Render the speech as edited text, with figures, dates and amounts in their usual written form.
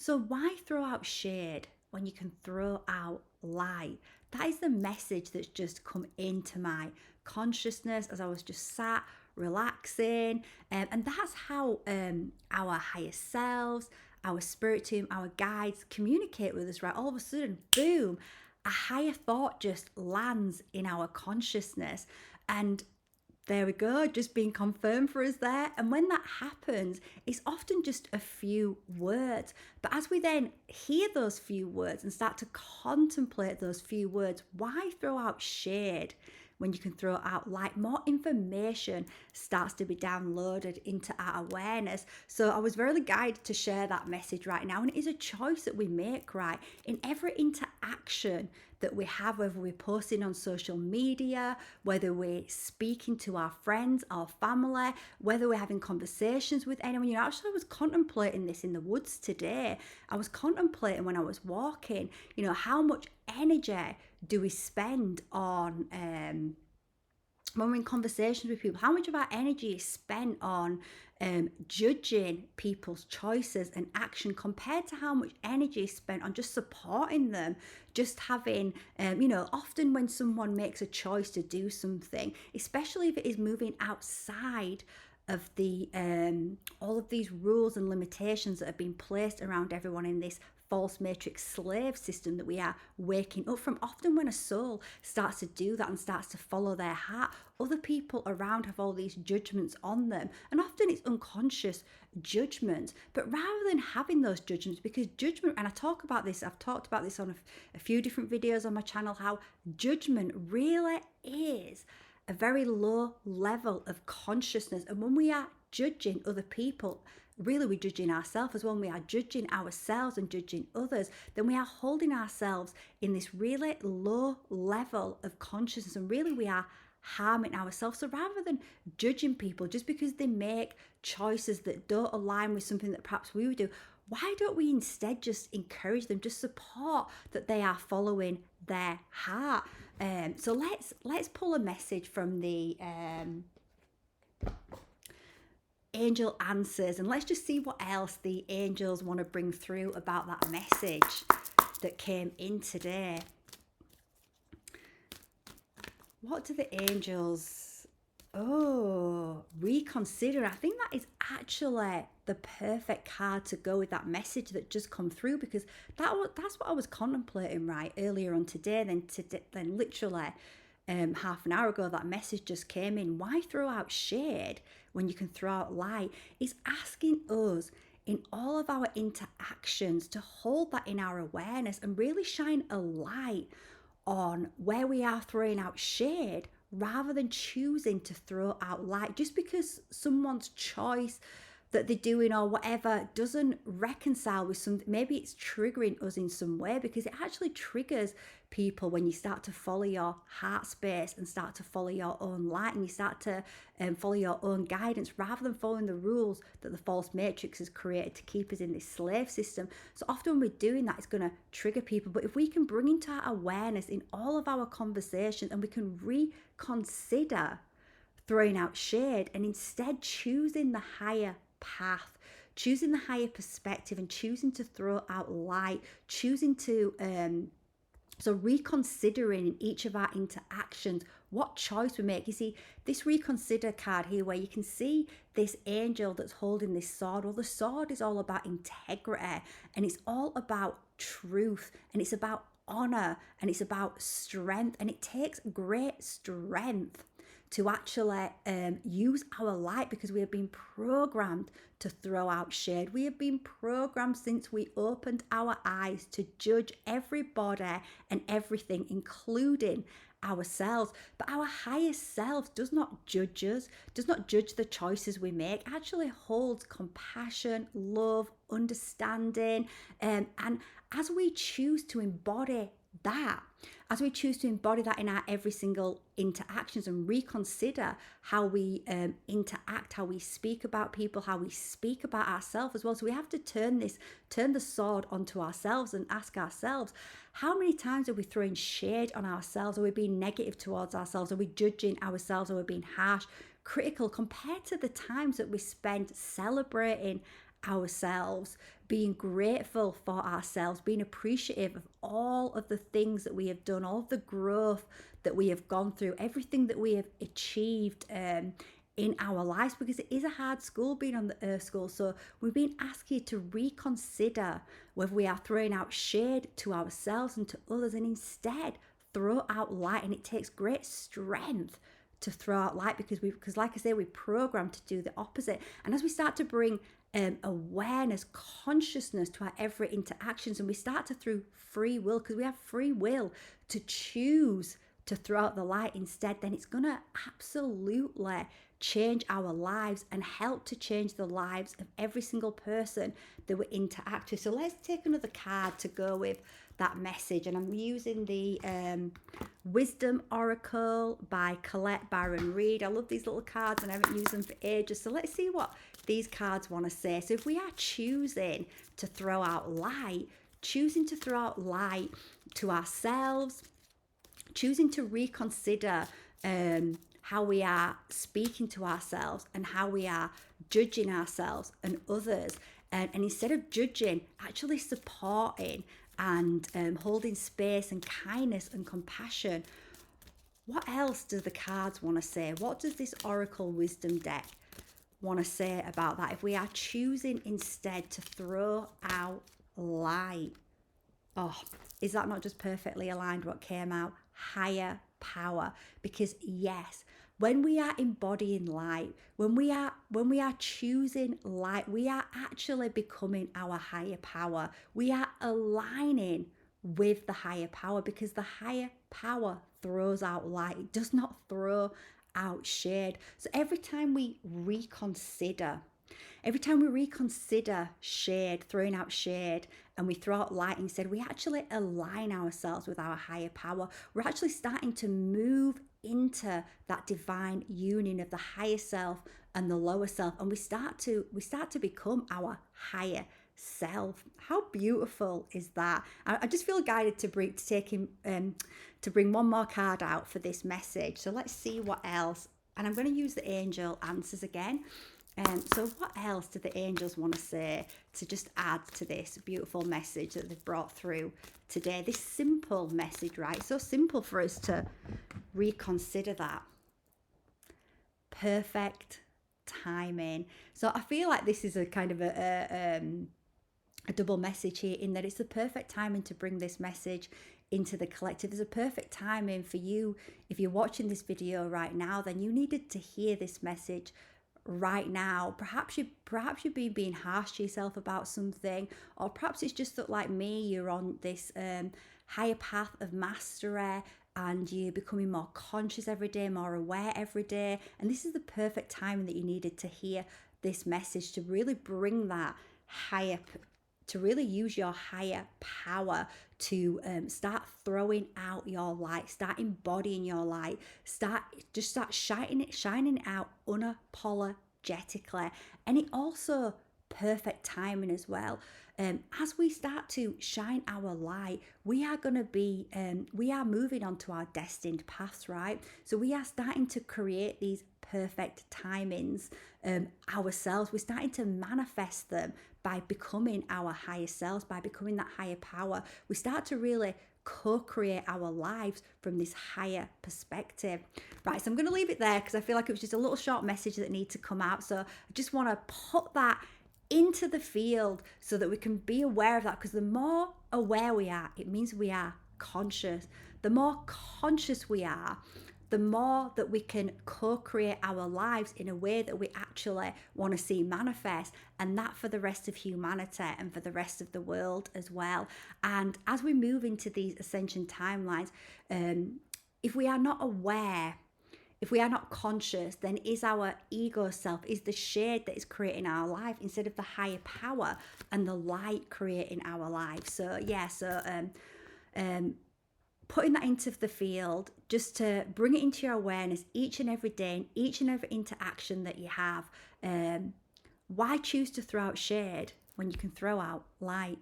So why throw out shade when you can throw out light? That is the message that's just come into my consciousness as I was just sat relaxing. And that's how our higher selves, our spirit team, our guides communicate with us, right? All of a sudden, boom, a higher thought just lands in our consciousness. And there we go, just being confirmed for us there. And when that happens, it's often just a few words. But as we then hear those few words and start to contemplate those few words, why throw out shade when you can throw out light? More information starts to be downloaded into our awareness. So I was very guided to share that message right now. And it is a choice that we make, right? In every interaction that we have, whether we're posting on social media, whether we're speaking to our friends, our family, whether we're having conversations with anyone. Actually, I was contemplating this in the woods today. I was contemplating when I was walking, how much energy do we spend on when we're in conversations with people? How much of our energy is spent on judging people's choices and action compared to how much energy is spent on just supporting them, just having, often when someone makes a choice to do something, especially if it is moving outside of the all of these rules and limitations that have been placed around everyone in this false matrix slave system that we are waking up from. Often when a soul starts to do that and starts to follow their heart, other people around have all these judgments on them, and often it's unconscious judgment. But rather than having those judgments, because judgment, and I've talked about this on a few different videos on my channel, how judgment really is a very low level of consciousness. And when we are judging other people, really we're judging ourselves as well. When we are judging ourselves and judging others, then we are holding ourselves in this really low level of consciousness, and really we are harming ourselves. So rather than judging people just because they make choices that don't align with something that perhaps we would do, why don't we instead just encourage them, just support that they are following their heart? So let's pull a message from the angel answers, and let's just see what else the angels want to bring through about that message that came in today. What do the angels... Oh, reconsider. I think that is actually the perfect card to go with that message that just come through, because that's what I was contemplating right earlier on today. Then literally half an hour ago, that message just came in. Why throw out shade when you can throw out light? It's asking us in all of our interactions to hold that in our awareness and really shine a light on where we are throwing out shade, rather than choosing to throw out light. Just because someone's choice that they're doing or whatever doesn't reconcile with something, maybe it's triggering us in some way, because it actually triggers people when you start to follow your heart space and start to follow your own light, and you start to follow your own guidance rather than following the rules that the false matrix has created to keep us in this slave system. So often when we're doing that, it's going to trigger people. But if we can bring into our awareness in all of our conversations, and we can reconsider throwing out shade and instead choosing the higher path, choosing the higher perspective, and choosing to throw out light, choosing to so reconsidering in each of our interactions what choice we make. You see this reconsider card here, where you can see this angel that's holding this sword. Well, the sword is all about integrity, and it's all about truth, and it's about honor, and it's about strength. And it takes great strength to actually use our light, because we have been programmed to throw out shade. We have been programmed since we opened our eyes to judge everybody and everything, including ourselves. But our higher self does not judge us, does not judge the choices we make, actually holds compassion, love, understanding. And as we choose to embody that, as we choose to embody that in our every single interactions, and reconsider how we interact, how we speak about people, how we speak about ourselves as well. So we have to turn the sword onto ourselves and ask ourselves, how many times are we throwing shade on ourselves? Are we being negative towards ourselves? Are we judging ourselves? Are we being harsh, critical, compared to the times that we spend celebrating ourselves, being grateful for ourselves, being appreciative of all of the things that we have done, all of the growth that we have gone through, everything that we have achieved in our lives, because it is a hard school being on the earth school. So we've been asked you to reconsider whether we are throwing out shade to ourselves and to others, and instead throw out light. And it takes great strength to throw out light, because like I say, we're programmed to do the opposite. And as we start to bring awareness, consciousness to our every interactions, and we start to, through free will, because we have free will to choose to throw out the light instead, then it's going to absolutely change our lives and help to change the lives of every single person that we interact with. So let's take another card to go with that message. And I'm using the Wisdom Oracle by Colette Baron Reid. I love these little cards and I haven't used them for ages. So let's see what these cards want to say. So if we are choosing to throw out light, choosing to throw out light to ourselves, choosing to reconsider how we are speaking to ourselves and how we are judging ourselves and others, and instead of judging, actually supporting and holding space and kindness and compassion. What else do the cards want to say? What does this Oracle Wisdom deck want to say about that? If we are choosing instead to throw out light, oh, is that not just perfectly aligned what came out? Higher power. Because yes, when we are embodying light, when we are choosing light, we are actually becoming our higher power. We are aligning with the higher power, because the higher power throws out light. It does not throw out shade. So every time we reconsider shade, throwing out shade, and we throw out light instead, we actually align ourselves with our higher power. We're actually starting to move into that divine union of the higher self and the lower self, and we start to become our higher self. How beautiful is that? I just feel guided to bring one more card out for this message. So let's see what else. And I'm going to use the angel answers again. So what else do the angels want to say to just add to this beautiful message that they've brought through today? This simple message, right? So simple for us to reconsider that. Perfect timing. So I feel like this is a kind of a double message here, in that it's the perfect timing to bring this message into the collective. There's a perfect timing for you. If you're watching this video right now, then you needed to hear this message right now. Perhaps you've been being harsh to yourself about something, or perhaps it's just that, like me, you're on this higher path of mastery and you're becoming more conscious every day, more aware every day, and this is the perfect time that you needed to hear this message, to really bring that higher, to really use your higher power to start throwing out your light, start embodying your light, start shining it out unapologetically. And it also perfect timing as well. As we start to shine our light, we are going to be, we are moving on to our destined paths, right? So we are starting to create these perfect timings ourselves. We're starting to manifest them by becoming our higher selves, by becoming that higher power. We start to really co-create our lives from this higher perspective. Right, so I'm going to leave it there because I feel like it was just a little short message that needs to come out. So I just want to put that into the field so that we can be aware of that, because the more aware we are, it means we are conscious. The more conscious we are, the more that we can co-create our lives in a way that we actually want to see manifest, and that for the rest of humanity and for the rest of the world as well. And as we move into these ascension timelines, if we are not aware, if we are not conscious, then is our ego self, is the shade that is creating our life instead of the higher power and the light creating our life. So putting that into the field, just to bring it into your awareness each and every day, and each and every interaction that you have. Why choose to throw out shade when you can throw out light?